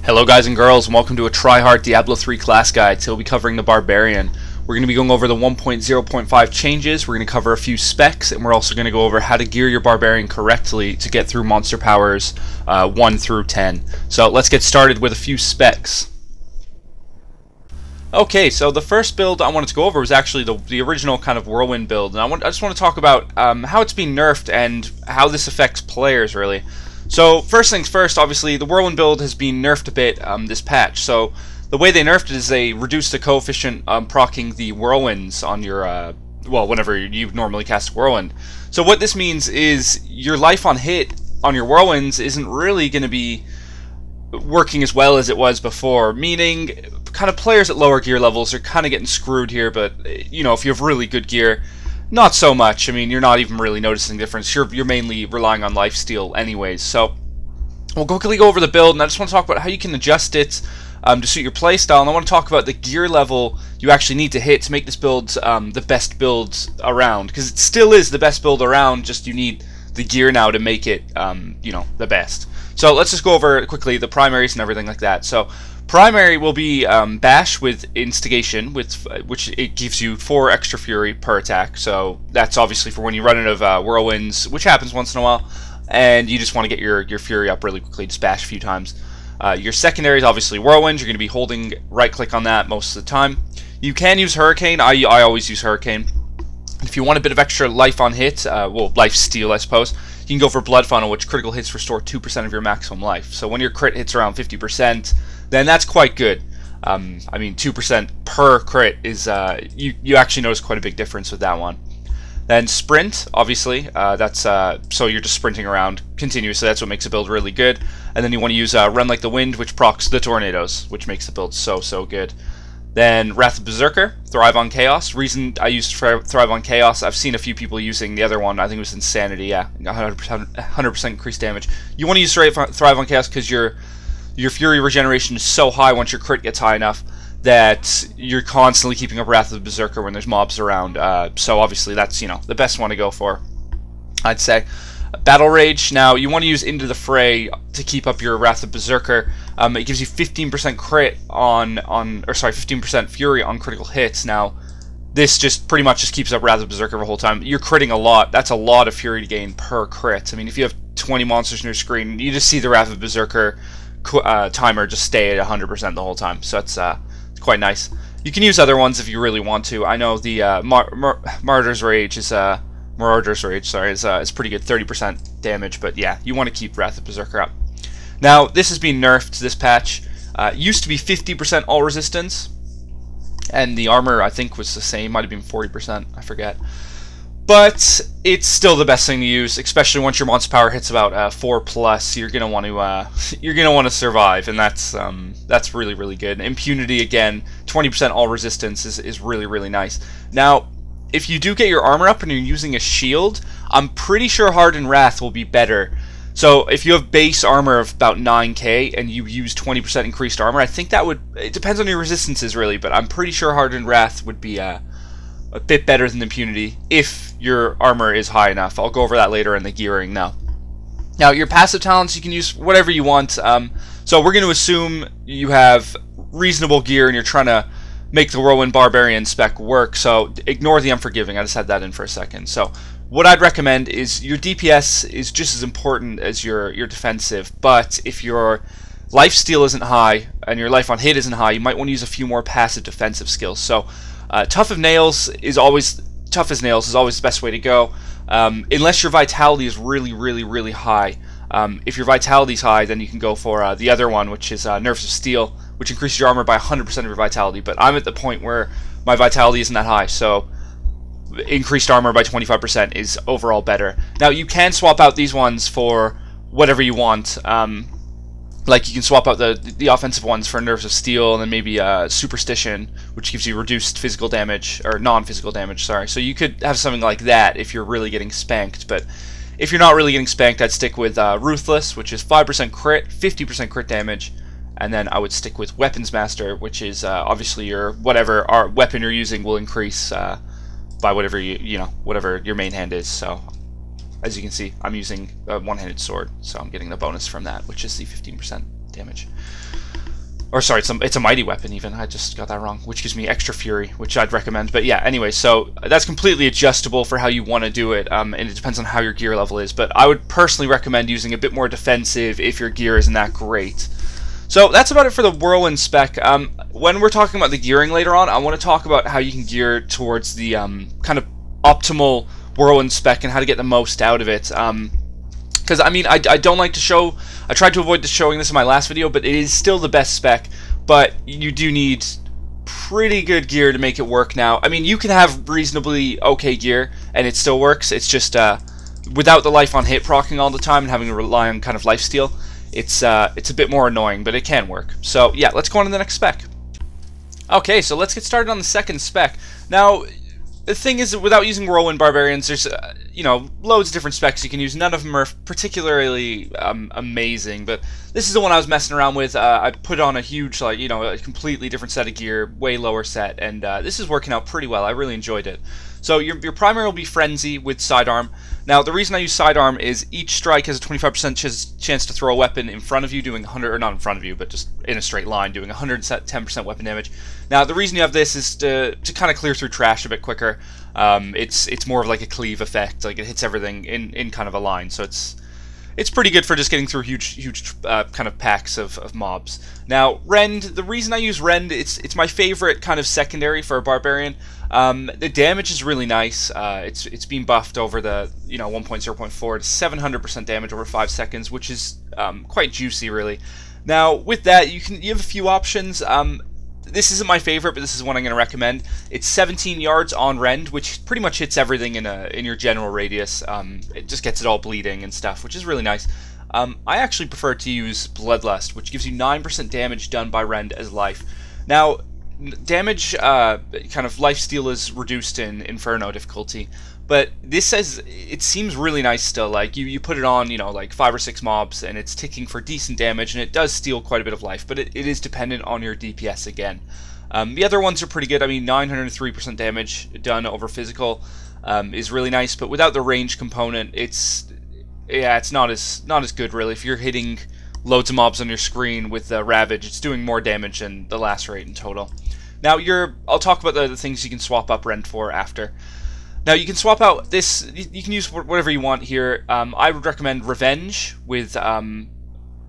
Hello guys and girls, and welcome to a TryHard Diablo 3 class guide. Today we'll be covering the Barbarian. We're going to be going over the 1.0.5 changes, we're going to cover a few specs, and we're also going to go over how to gear your Barbarian correctly to get through monster powers 1 through 10. So let's get started with a few specs. Okay, so the first build I wanted to go over was actually the original kind of whirlwind build, and I just want to talk about how it's being nerfed and how this affects players really. So first things first, obviously the whirlwind build has been nerfed a bit this patch. So the way they nerfed it is they reduced the coefficient proccing the whirlwinds on your well, whenever you normally cast a whirlwind. So what this means is your life on hit on your whirlwinds isn't really going to be working as well as it was before, meaning kind of players at lower gear levels are kind of getting screwed here. But you know, if you have really good gear, not so much. I mean, you're not even really noticing the difference. You're mainly relying on lifesteal anyways. So we'll quickly go over the build, and I just want to talk about how you can adjust it to suit your playstyle. And I want to talk about the gear level you actually need to hit to make this build the best build around, because it still is the best build around, just you need the gear now to make it you know, the best. So let's just go over quickly the primaries and everything like that. So primary will be Bash with Instigation, which it gives you 4 extra Fury per attack. So that's obviously for when you run out of Whirlwinds, which happens once in a while, and you just want to get your Fury up really quickly, just bash a few times. Your secondary is obviously Whirlwind. You're going to be holding right-click on that most of the time. You can use Hurricane. I always use Hurricane. If you want a bit of extra life on hit, well, life steal, I suppose, you can go for Blood Funnel, which critical hits restore 2% of your maximum life. So when your crit hits around 50%, then that's quite good. I mean, 2% per crit is, you actually notice quite a big difference with that one. Then Sprint, obviously, that's, so you're just sprinting around continuously, that's what makes the build really good. And then you want to use Run Like the Wind, which procs the Tornadoes, which makes the build so good. Then Wrath of Berserker, Thrive on Chaos. Reason I used Thrive on Chaos, I've seen a few people using the other one, I think it was Insanity, yeah, 100% increased damage. You want to use Thrive on Chaos because your Fury regeneration is so high once your crit gets high enough that you're constantly keeping up Wrath of Berserker when there's mobs around. So obviously that's, you know, the best one to go for, I'd say. Battle Rage, now you want to use Into the Fray to keep up your Wrath of Berserker. It gives you 15% crit or sorry, 15% Fury on critical hits. Now this just pretty much just keeps up Wrath of Berserker the whole time. You're critting a lot. That's a lot of Fury to gain per crit. I mean, if you have 20 monsters on your screen, you just see the Wrath of Berserker timer just stay at 100% the whole time. So it's quite nice. You can use other ones if you really want to. I know the Martyr's Rage is pretty good, 30% damage, but yeah, you want to keep Wrath of Berserker up. Now, this has been nerfed this patch. It used to be 50% all resistance, and the armor I think was the same, might have been 40%, I forget. But it's still the best thing to use, especially once your monster power hits about 4+. You're gonna want to survive, and that's really good. Impunity again, 20% all resistance is really nice. Now, if you do get your armor up and you're using a shield, I'm pretty sure Hardened Wrath will be better. So if you have base armor of about 9k and you use 20% increased armor, I think that would, it depends on your resistances really, but I'm pretty sure Hardened Wrath would be a bit better than Impunity if your armor is high enough. I'll go over that later in the gearing now. Now your passive talents, you can use whatever you want. So we're going to assume you have reasonable gear and you're trying to make the Whirlwind Barbarian spec work, so ignore the Unforgiving, I just had that in for a second. So what I'd recommend is your DPS is just as important as your defensive, but if your lifesteal isn't high and your life on hit isn't high, you might want to use a few more passive defensive skills. So Tough as Nails is always the best way to go, unless your vitality is really high. If your vitality is high, then you can go for the other one, which is Nerves of Steel, which increases your armor by 100% of your vitality. But I'm at the point where my vitality isn't that high, so increased armor by 25% is overall better. Now you can swap out these ones for whatever you want. Like you can swap out the offensive ones for Nerves of Steel, and then maybe Superstition, which gives you reduced physical damage, or non-physical damage, sorry. So you could have something like that if you're really getting spanked, but if you're not really getting spanked, I'd stick with Ruthless, which is 5% crit, 50% crit damage, and then I would stick with Weapons Master, which is obviously your whatever weapon you're using will increase by whatever whatever your main hand is. So as you can see, I'm using a one-handed sword, so I'm getting the bonus from that, which is the 15% damage. Or sorry, it's a mighty weapon even. I just got that wrong, which gives me extra fury, which I'd recommend. But yeah, anyway, so that's completely adjustable for how you want to do it, and it depends on how your gear level is. But I would personally recommend using a bit more defensive if your gear isn't that great. So that's about it for the Whirlwind spec. When we're talking about the gearing later on, I want to talk about how you can gear towards the kind of optimal Whirlwind spec and how to get the most out of it. Because, I mean, I don't like to show... I tried to avoid showing this in my last video, but it is still the best spec. But you do need pretty good gear to make it work now. I mean, you can have reasonably okay gear, and it still works. It's just, without the life on hit proccing all the time and having to rely on kind of lifesteal, it's a bit more annoying, but it can work. So, yeah, let's go on to the next spec. Okay, so let's get started on the second spec. Now, the thing is, without using Whirlwind Barbarians, there's, you know, loads of different specs you can use. None of them are particularly amazing, but this is the one I was messing around with. I put on a huge, like, you know, a completely different set of gear, way lower set, and this is working out pretty well. I really enjoyed it. So your primary will be Frenzy with Sidearm. Now, the reason I use Sidearm is each strike has a 25% chance to throw a weapon in front of you, doing 100, or not in front of you, but just in a straight line, doing 110% weapon damage. Now, the reason you have this is to kind of clear through trash a bit quicker. It's more of like a cleave effect, like it hits everything in kind of a line, so it's pretty good for just getting through huge kind of packs of mobs. Now, Rend, the reason I use Rend, it's my favorite kind of secondary for a Barbarian. The damage is really nice. It's been buffed over the 1.0.4 to 700% damage over 5 seconds, which is quite juicy, really. Now, with that, you have a few options. This isn't my favorite, but this is one I'm going to recommend. It's 17 yards on Rend, which pretty much hits everything in your general radius. It just gets it all bleeding and stuff, which is really nice. I actually prefer to use Bloodlust, which gives you 9% damage done by Rend as life. Now, damage, kind of lifesteal is reduced in Inferno difficulty, but this says it seems really nice still. Like you put it on, like 5 or 6 mobs, and it's ticking for decent damage, and it does steal quite a bit of life, but it is dependent on your DPS again. The other ones are pretty good. I mean, 903% damage done over physical is really nice, but without the range component, it's not as good really. If you're hitting loads of mobs on your screen with Ravage, it's doing more damage than the Lacerate in total. Now, I'll talk about the things you can swap up Rend for after. Now, you can swap out this, you can use whatever you want here. I would recommend Revenge with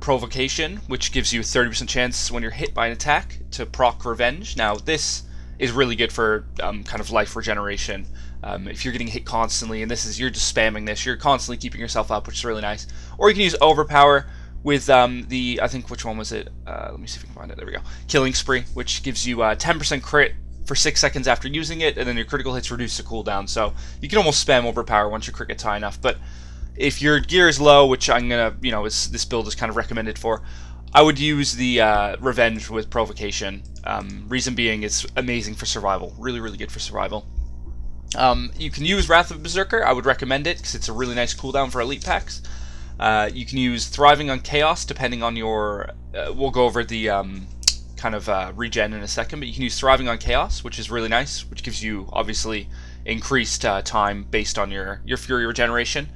Provocation, which gives you a 30% chance when you're hit by an attack to proc Revenge. Now, this is really good for kind of life regeneration. If you're getting hit constantly, and you're just spamming this, you're constantly keeping yourself up, which is really nice. Or you can use Overpower with I think, which one was it? Let me see if we can find it. There we go. Killing Spree, which gives you 10% crit for 6 seconds after using it, and then your critical hits reduce the cooldown. So you can almost spam Overpower once your crit gets high enough. But if your gear is low, which I'm gonna, this build is kind of recommended for, I would use the Revenge with Provocation. Reason being, it's amazing for survival. Really, really good for survival. You can use Wrath of Berserker. I would recommend it because it's a really nice cooldown for elite packs. You can use Thriving on Chaos depending on your... we'll go over the kind of regen in a second, but you can use Thriving on Chaos, which is really nice, which gives you, obviously, increased time based on your Fury regeneration.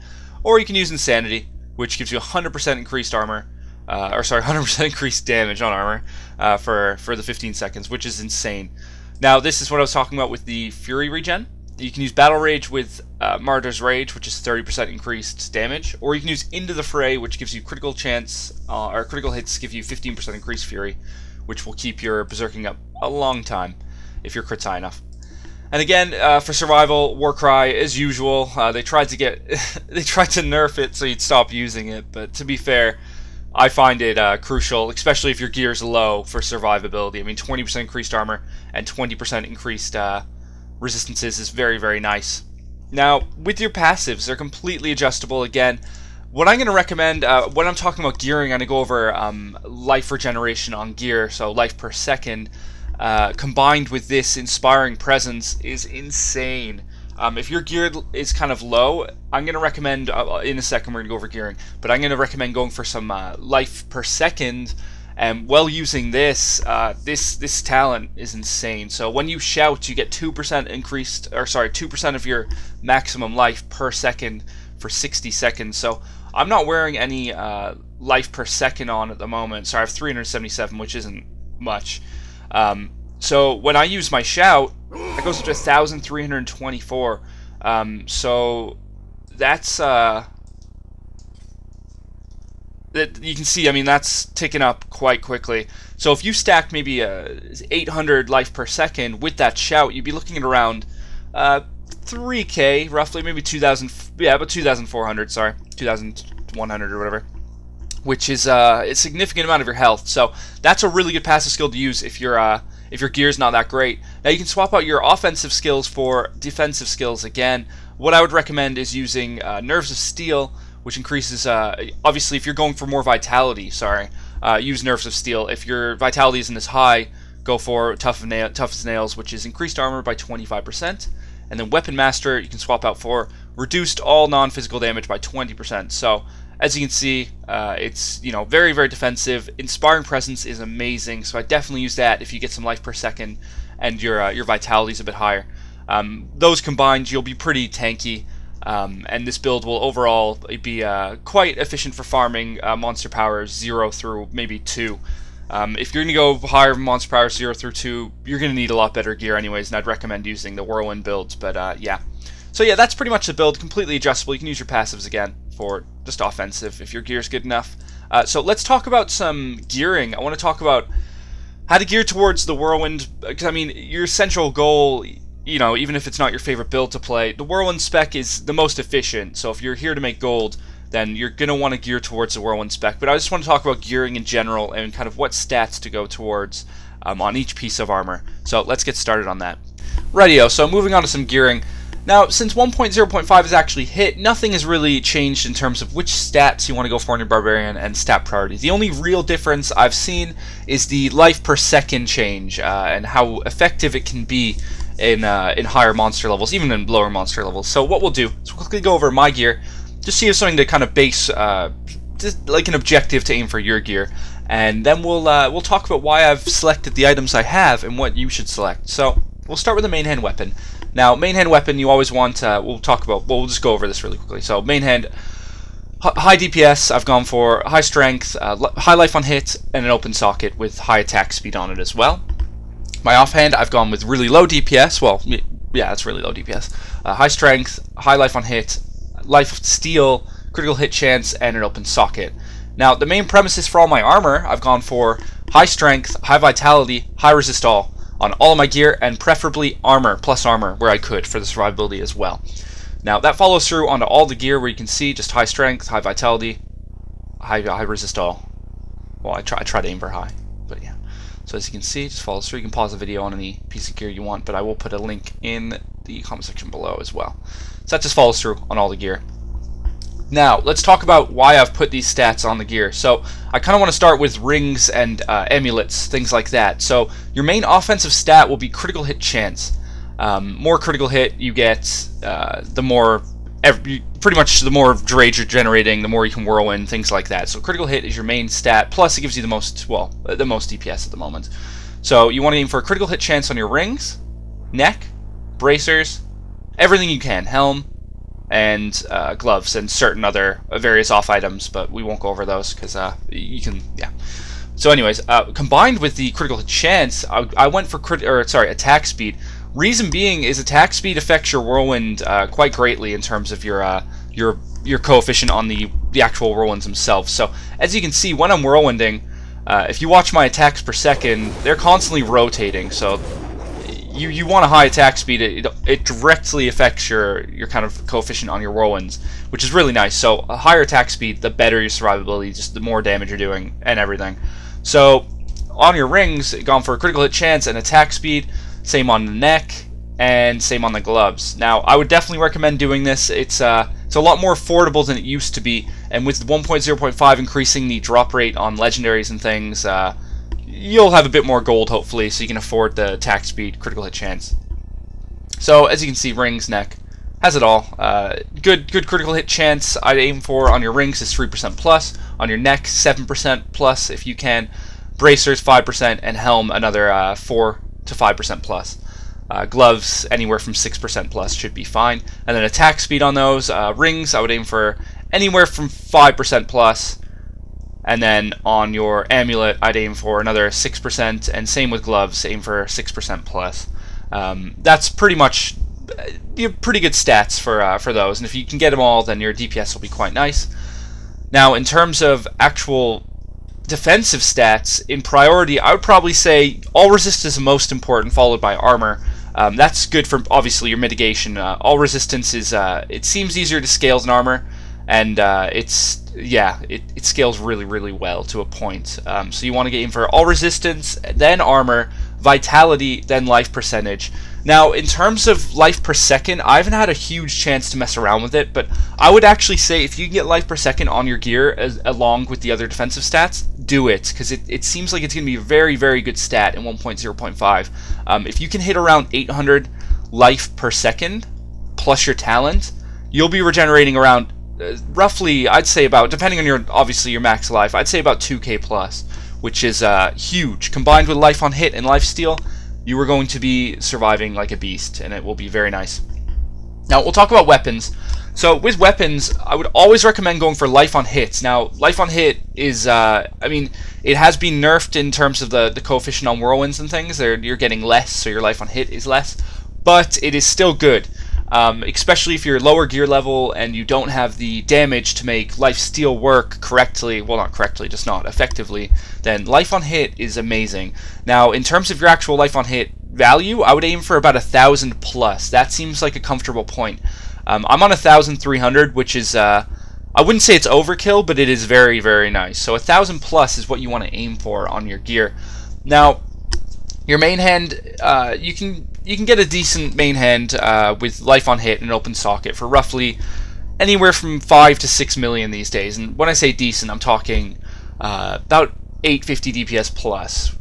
Or you can use Insanity, which gives you 100% increased armor, 100% increased damage on armor for the 15 seconds, which is insane. Now, this is what I was talking about with the Fury regen. You can use Battle Rage with Martyr's Rage, which is 30% increased damage, or you can use Into the Fray, which gives you critical chance, or critical hits give you 15% increased Fury, which will keep your berserking up a long time if your crit's high enough. And again, for survival, Warcry, as usual, they tried to nerf it so you'd stop using it, but to be fair, I find it crucial, especially if your gear's low, for survivability. I mean, 20% increased armor and 20% increased resistances is very, very nice. Now, with your passives, they're completely adjustable. Again, what I'm going to recommend, when I'm talking about gearing, I'm going to go over life regeneration on gear, so life per second, combined with this Inspiring Presence is insane. If your gear is kind of low, I'm going to recommend, in a second we're going to go over gearing, but I'm going to recommend going for some life per second. And while using this, this talent is insane. So when you shout, you get 2% increased, or sorry, 2% of your maximum life per second for 60 seconds. So I'm not wearing any life per second on at the moment. So I have 377, which isn't much. So when I use my shout, it goes up to 1,324. So that's that you can see. I mean, that's ticking up quite quickly. So if you stack maybe 800 life per second with that shout, you'd be looking at around 3k roughly, maybe 2,000. Yeah, about 2,400. Sorry, 2,100 or whatever. Which is a significant amount of your health. So that's a really good passive skill to use if your gear's not that great. Now you can swap out your offensive skills for defensive skills again. What I would recommend is using Nerves of Steel, which increases, obviously if you're going for more vitality, use Nerves of Steel. If your vitality isn't as high, go for Tough as Nails, which is increased armor by 25%. And then Weapon Master, you can swap out for reduced all non-physical damage by 20%. So as you can see, it's very, very defensive. Inspiring Presence is amazing, so I definitely use that if you get some life per second and your vitality is a bit higher. Those combined, you'll be pretty tanky, and this build will overall be quite efficient for farming monster power 0 through maybe 2. If you're going to go higher monster power 0 through 2, you're going to need a lot better gear anyways, and I'd recommend using the Whirlwind builds. But yeah. So yeah, that's pretty much the build, completely adjustable. You can use your passives again for just offensive if your gear's good enough. So let's talk about some gearing. I want to talk about how to gear towards the Whirlwind, because I mean, your central goal, even if it's not your favorite build to play, the Whirlwind spec is the most efficient. So if you're here to make gold, then you're going to want to gear towards the Whirlwind spec. But I just want to talk about gearing in general and kind of what stats to go towards on each piece of armor. So let's get started on that. Rightio, so moving on to some gearing. Now, since 1.0.5 is actually hit, nothing has really changed in terms of which stats you want to go for in your Barbarian and stat priority. The only real difference I've seen is the life per second change and how effective it can be in higher monster levels, even in lower monster levels. So what we'll do is we'll quickly go over my gear, just see if something to kind of base, just like an objective to aim for your gear, and then we'll talk about why I've selected the items I have and what you should select. So we'll start with the main hand weapon. Now, main hand weapon, you always want, we'll just go over this really quickly. So, main hand, high DPS, I've gone for high strength, high life on hit, and an open socket with high attack speed on it as well. My offhand, I've gone with really low DPS, well, yeah, that's really low DPS. High strength, high life on hit, life steal, critical hit chance, and an open socket. Now, the main premises for all my armor, I've gone for high strength, high vitality, high resist all on all of my gear, and preferably armor, plus armor, where I could, for the survivability as well. Now, that follows through onto all the gear where you can see just high strength, high vitality, high resist all. Well, I try to aim for high, but yeah. So as you can see, just follows through. You can pause the video on any piece of gear you want, but I will put a link in the comment section below as well. So that just follows through on all the gear. Now, let's talk about why I've put these stats on the gear. So, I kind of want to start with rings and amulets, things like that. So, your main offensive stat will be critical hit chance. More critical hit you get, the more, pretty much the more rage you're generating, the more you can whirlwind, things like that. So, critical hit is your main stat, plus it gives you the most, well, the most DPS at the moment. So, you want to aim for a critical hit chance on your rings, neck, bracers, everything you can, helm, and gloves and certain other various off items, but we won't go over those because you can, yeah. So anyways, combined with the critical chance, I went for attack speed. Reason being is attack speed affects your whirlwind quite greatly in terms of your coefficient on the actual whirlwinds themselves. So as you can see, when I'm whirlwinding, if you watch my attacks per second, they're constantly rotating. So you want a high attack speed. It directly affects your kind of coefficient on your whirlwinds, which is really nice. So a higher attack speed, the better your survivability, just the more damage you're doing and everything. So on your rings, gone for a critical hit chance and attack speed. Same on the neck and same on the gloves. Now I would definitely recommend doing this. It's a lot more affordable than it used to be, and with 1.0.5 increasing the drop rate on legendaries and things, you'll have a bit more gold, hopefully, so you can afford the attack speed, critical hit chance. So, as you can see, rings, neck, has it all. Good critical hit chance I'd aim for on your rings is 3% plus, on your neck 7% plus if you can, bracers 5%, and helm another 4 to 5% plus. Gloves anywhere from 6% plus should be fine. And then attack speed on those, rings I would aim for anywhere from 5% plus, And then on your amulet, I'd aim for another 6%, and same with gloves, aim for 6% plus. That's pretty much pretty good stats for those, and if you can get them all, then your DPS will be quite nice. Now, in terms of actual defensive stats, in priority, I would probably say all resist is the most important, followed by armor. That's good for, obviously, your mitigation. All resistance is, it seems easier to scale than armor, and it scales really, really well to a point. So you want to get in for all resistance, then armor, vitality, then life percentage. Now, in terms of life per second, I haven't had a huge chance to mess around with it, but I would actually say if you can get life per second on your gear along with the other defensive stats, do it, because it seems like it's going to be a very, very good stat in 1.0.5. If you can hit around 800 life per second plus your talent, you'll be regenerating around roughly, I'd say about, depending on obviously your max life, I'd say about 2k plus, which is huge. Combined with life on hit and life steal, you are going to be surviving like a beast, and it will be very nice. Now, we'll talk about weapons. So, with weapons, I would always recommend going for life on hits. Now, life on hit is, I mean, it has been nerfed in terms of the coefficient on whirlwinds and things. You're getting less, so your life on hit is less, but it is still good. Especially if you're lower gear level and you don't have the damage to make life steal work correctly, well, not correctly, just not effectively, then life on hit is amazing. Now, in terms of your actual life on hit value, I would aim for about 1,000 plus. That seems like a comfortable point. I'm on 1,300, which is, I wouldn't say it's overkill, but it is very, very nice. So 1,000 plus is what you want to aim for on your gear. Now, your main hand, you can get a decent main hand with life on hit and open socket for roughly anywhere from 5 to 6 million these days. And when I say decent, I'm talking about 850 DPS plus,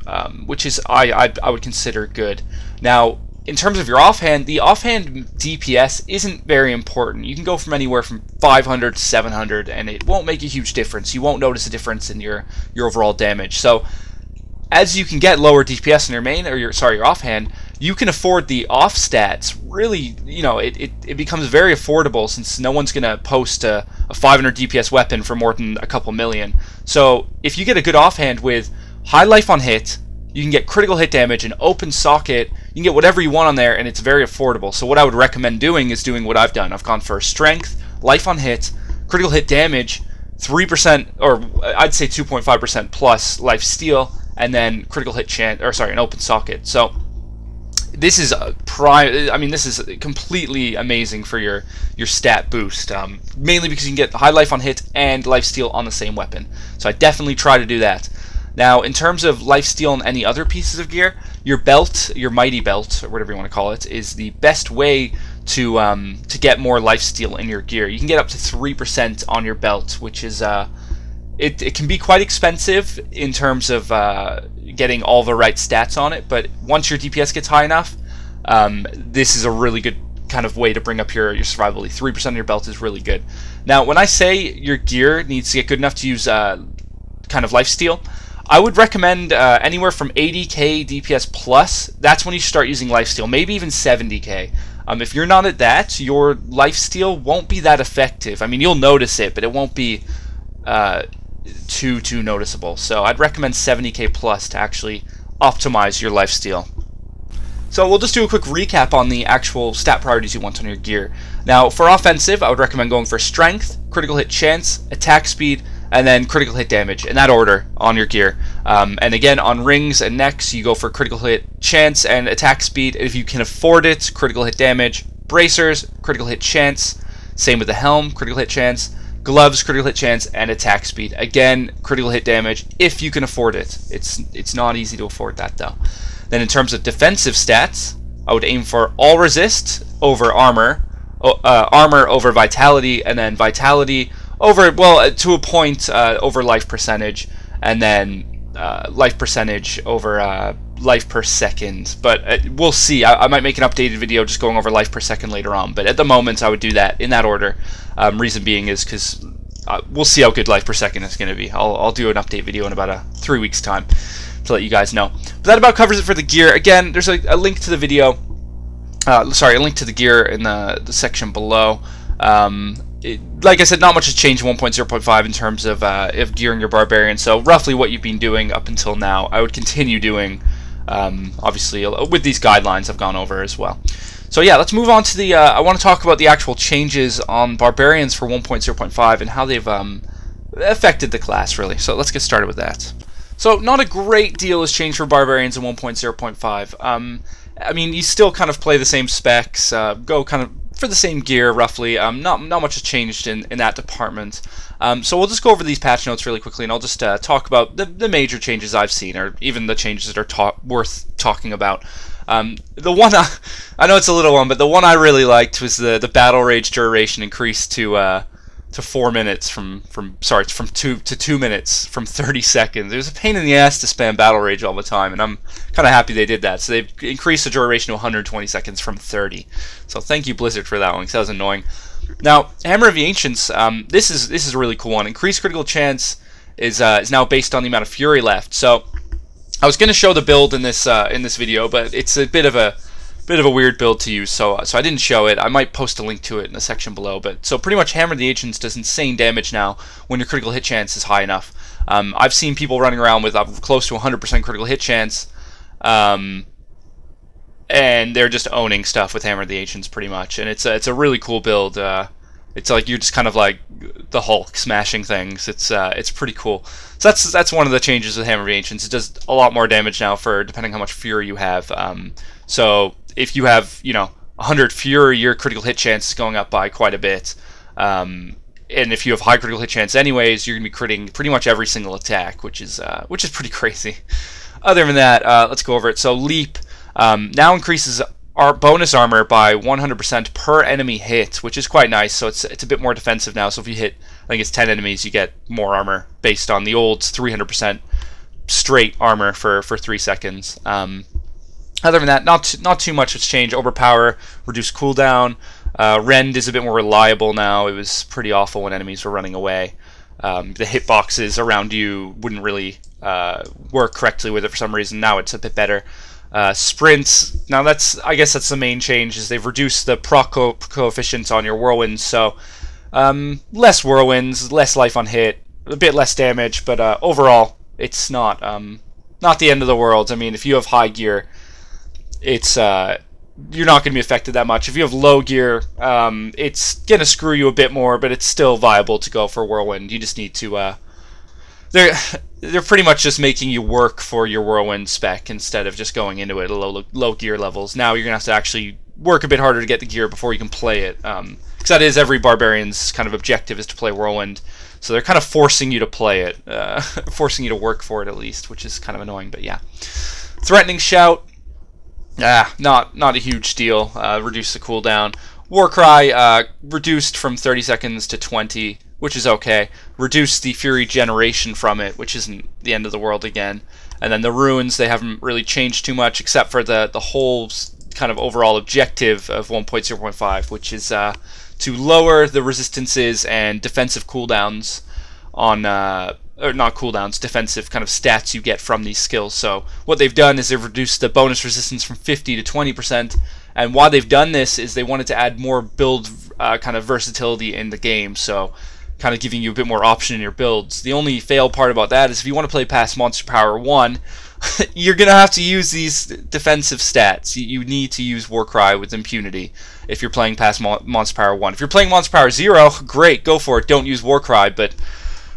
which is I would consider good. Now, in terms of your offhand, the offhand DPS isn't very important. You can go from anywhere from 500 to 700, and it won't make a huge difference. You won't notice a difference in your overall damage. So, as you can get lower DPS in your main, or your offhand, you can afford the off stats. Really, you know, it becomes very affordable since no one's gonna post a 500 DPS weapon for more than a couple million. So if you get a good offhand with high life on hit, you can get critical hit damage and open socket. You can get whatever you want on there, and it's very affordable. So what I would recommend doing is doing what I've done. I've gone for strength, life on hit, critical hit damage, 3%, or I'd say 2.5% plus life steal, and then critical hit chance, or sorry, an open socket. So this is this is completely amazing for your stat boost, mainly because you can get high life on hit and life steal on the same weapon. So I definitely try to do that. Now, in terms of life steal and any other pieces of gear, your belt, your mighty belt, or whatever you want to call it, is the best way to get more life steal in your gear. You can get up to 3% on your belt, which is it can be quite expensive in terms of getting all the right stats on it, but once your DPS gets high enough, this is a really good kind of way to bring up your survivability. 3% of your belt is really good. Now, when I say your gear needs to get good enough to use kind of lifesteal, I would recommend anywhere from 80k DPS plus. That's when you start using lifesteal, maybe even 70k. If you're not at that, your lifesteal won't be that effective. I mean, you'll notice it, but it won't be too noticeable. So I'd recommend 70k plus to actually optimize your lifesteal. So we'll just do a quick recap on the actual stat priorities you want on your gear. Now, for offensive, I would recommend going for strength, critical hit chance, attack speed, and then critical hit damage, in that order on your gear. And again, on rings and necks, you go for critical hit chance and attack speed. If you can afford it, critical hit damage. Bracers, critical hit chance. Same with the helm, critical hit chance. Gloves, critical hit chance, and attack speed. Again, critical hit damage, if you can afford it. It's not easy to afford that, though. Then in terms of defensive stats, I would aim for all resist over armor, armor over vitality, and then vitality over, well, to a point, over life percentage, and then life percentage over life per second. But we'll see. I might make an updated video just going over life per second later on, but at the moment I would do that in that order. Reason being is because we'll see how good life per second is going to be. I'll do an update video in about 3 weeks time to let you guys know. But that about covers it for the gear. Again, there's a link to the video, sorry, a link to the gear in the section below. like I said, not much has changed in 1.0.5 in terms of gearing your Barbarian. So roughly what you've been doing up until now, I would continue doing. Obviously, with these guidelines I've gone over as well. So yeah, let's move on to the. I want to talk about the actual changes on Barbarians for 1.0.5 and how they've affected the class really. So let's get started with that. So not a great deal has changed for Barbarians in 1.0.5. I mean, you still kind of play the same specs, go kind of for the same gear roughly. Not much has changed in that department. So we'll just go over these patch notes really quickly, and I'll just talk about the major changes I've seen, or even the changes that are worth talking about. The one I know it's a little one, but the one I really liked was the battle rage duration increased to 4 minutes from 2 minutes from 30 seconds. It was a pain in the ass to spam battle rage all the time, and I'm kind of happy they did that. So they've increased the duration to 120 seconds from 30. So thank you Blizzard for that one, because that was annoying. Now Hammer of the Ancients, this is a really cool one. Increased critical chance is now based on the amount of fury left. So I was going to show the build in this video, but it's a bit of a weird build to use, so I didn't show it. I might post a link to it in the section below. But so pretty much Hammer of the Ancients does insane damage now when your critical hit chance is high enough. I've seen people running around with close to 100% critical hit chance, and they're just owning stuff with Hammer of the Ancients pretty much. And it's a really cool build. It's like you're just kind of like the Hulk smashing things. It's pretty cool. So that's one of the changes with Hammer of the Ancients. It does a lot more damage now for depending how much fury you have. So if you have 100 fury, your critical hit chance is going up by quite a bit. And if you have high critical hit chance anyways, you're gonna be critting pretty much every single attack, which is pretty crazy. Other than that, let's go over it. So Leap now increases our bonus armor by 100% per enemy hit, which is quite nice. So it's a bit more defensive now. So if you hit, I think it's 10 enemies, you get more armor based on the old 300% straight armor for 3 seconds. Other than that, not too much has changed. Overpower, reduced cooldown. Rend is a bit more reliable now. It was pretty awful when enemies were running away. The hitboxes around you wouldn't really work correctly with it for some reason. Now it's a bit better. Sprints, now I guess that's the main change, is they've reduced the proc coefficients on your whirlwinds, so less whirlwinds, less life on hit, a bit less damage, but overall it's not the end of the world. I mean, if you have high gear, it's you're not going to be affected that much. If you have low gear, it's going to screw you a bit more, but it's still viable to go for whirlwind. You just need to they're pretty much just making you work for your whirlwind spec instead of just going into it at low gear levels. Now you're gonna have to actually work a bit harder to get the gear before you can play it, because that is every Barbarian's kind of objective, is to play whirlwind. So they're kind of forcing you to play it, forcing you to work for it at least, which is kind of annoying. But yeah, Threatening Shout, not a huge deal. Reduce the cooldown. Warcry reduced from 30 seconds to 20. Which is okay. Reduce the fury generation from it, which isn't the end of the world again. And then the runes, they haven't really changed too much, except for the whole kind of overall objective of 1.0.5, which is to lower the resistances and defensive cooldowns on, or not cooldowns, defensive kind of stats you get from these skills. So what they've done is they've reduced the bonus resistance from 50 to 20%. And why they've done this is they wanted to add more build kind of versatility in the game. So kind of giving you a bit more option in your builds. The only fail part about that is if you want to play past Monster Power 1, you're going to have to use these defensive stats. You need to use Warcry with impunity if you're playing past Monster Power 1. If you're playing Monster Power 0, great, go for it. Don't use Warcry, but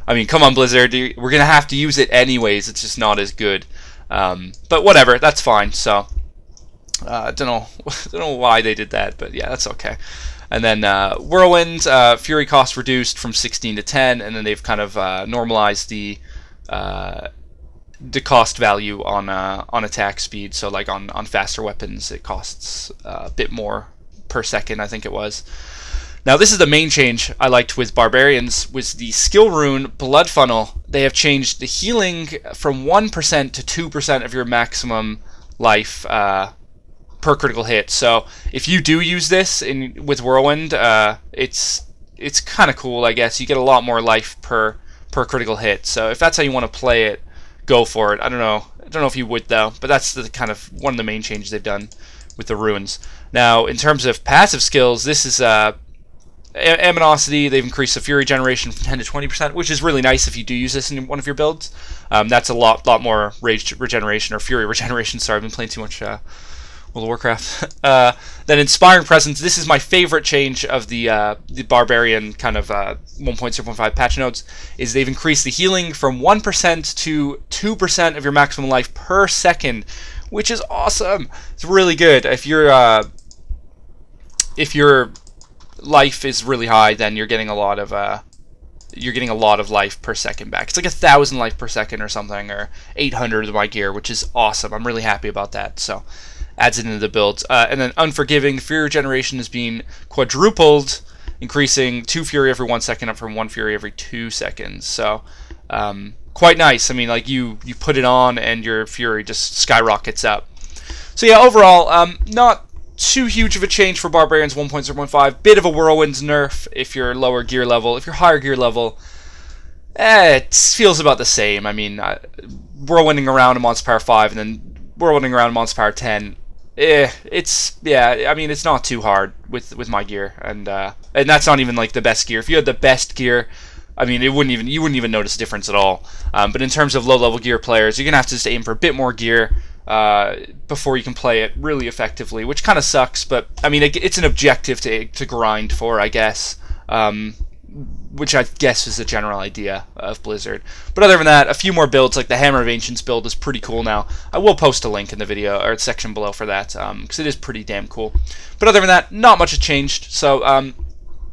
I mean, come on Blizzard, we're going to have to use it anyways. It's just not as good. But whatever, that's fine. So I don't know why they did that, but yeah, that's okay. And then Whirlwind, Fury cost reduced from 16 to 10, and then they've kind of normalized the cost value on attack speed. So like on faster weapons, it costs a bit more per second, I think it was. Now this is the main change I liked with Barbarians, was the skill rune Blood Funnel. They have changed the healing from 1% to 2% of your maximum life per critical hit. So if you do use this with Whirlwind, it's kind of cool, I guess. You get a lot more life per critical hit. So if that's how you want to play it, go for it. I don't know if you would though, but that's the kind of one of the main changes they've done with the runes. Now in terms of passive skills, this is Aminosity, they've increased the Fury generation from 10 to 20%, which is really nice if you do use this in one of your builds. That's a lot more Rage regeneration, or Fury regeneration. Sorry, I've been playing too much World of Warcraft. Then Inspiring Presence. This is my favorite change of the Barbarian kind of 1.0.5 patch notes, is they've increased the healing from 1% to 2% of your maximum life per second, which is awesome. It's really good. If your life is really high, then you're getting a lot of life per second back. It's like 1,000 life per second or something, or 800 of my gear, which is awesome. I'm really happy about that. So adds it into the build. And then Unforgiving, the Fury regeneration is being quadrupled, increasing 2 Fury every 1 second, up from 1 Fury every 2 seconds. So quite nice. I mean, like you put it on and your Fury just skyrockets up. So yeah, overall, not too huge of a change for Barbarians 1.0.5. Bit of a Whirlwind nerf if you're lower gear level. If you're higher gear level, it feels about the same. I mean, Whirlwinding around in Monster Power 5 and then Whirlwinding around in Monster Power 10, I mean, it's not too hard with my gear, and that's not even like the best gear. If you had the best gear, I mean, you wouldn't even notice a difference at all. But in terms of low-level gear players, you're gonna have to just aim for a bit more gear before you can play it really effectively, which kind of sucks, but I mean, it's an objective to grind for, I guess, which I guess is the general idea of Blizzard. But other than that, a few more builds, like the Hammer of Ancients build is pretty cool now. I will post a link in the video, or section below for that, because it is pretty damn cool. But other than that, not much has changed, so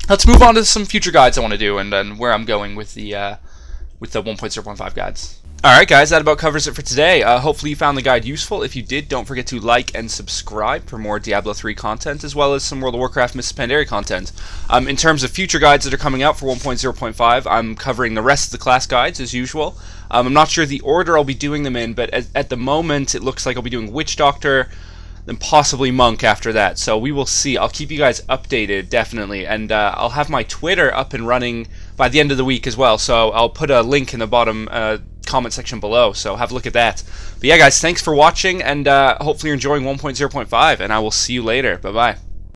let's move on to some future guides I want to do, and where I'm going with the 1.0.5 guides. Alright guys, that about covers it for today. Hopefully you found the guide useful. If you did, don't forget to like and subscribe for more Diablo 3 content, as well as some World of Warcraft Mists of Pandaria content. In terms of future guides that are coming out for 1.0.5, I'm covering the rest of the class guides as usual. I'm not sure the order I'll be doing them in, but at the moment it looks like I'll be doing Witch Doctor, then possibly Monk after that. So we will see. I'll keep you guys updated, definitely, and I'll have my Twitter up and running by the end of the week as well, so I'll put a link in the bottom comment section below, so have a look at that. But yeah guys, thanks for watching, and hopefully you're enjoying 1.0.5, and I will see you later. Bye bye.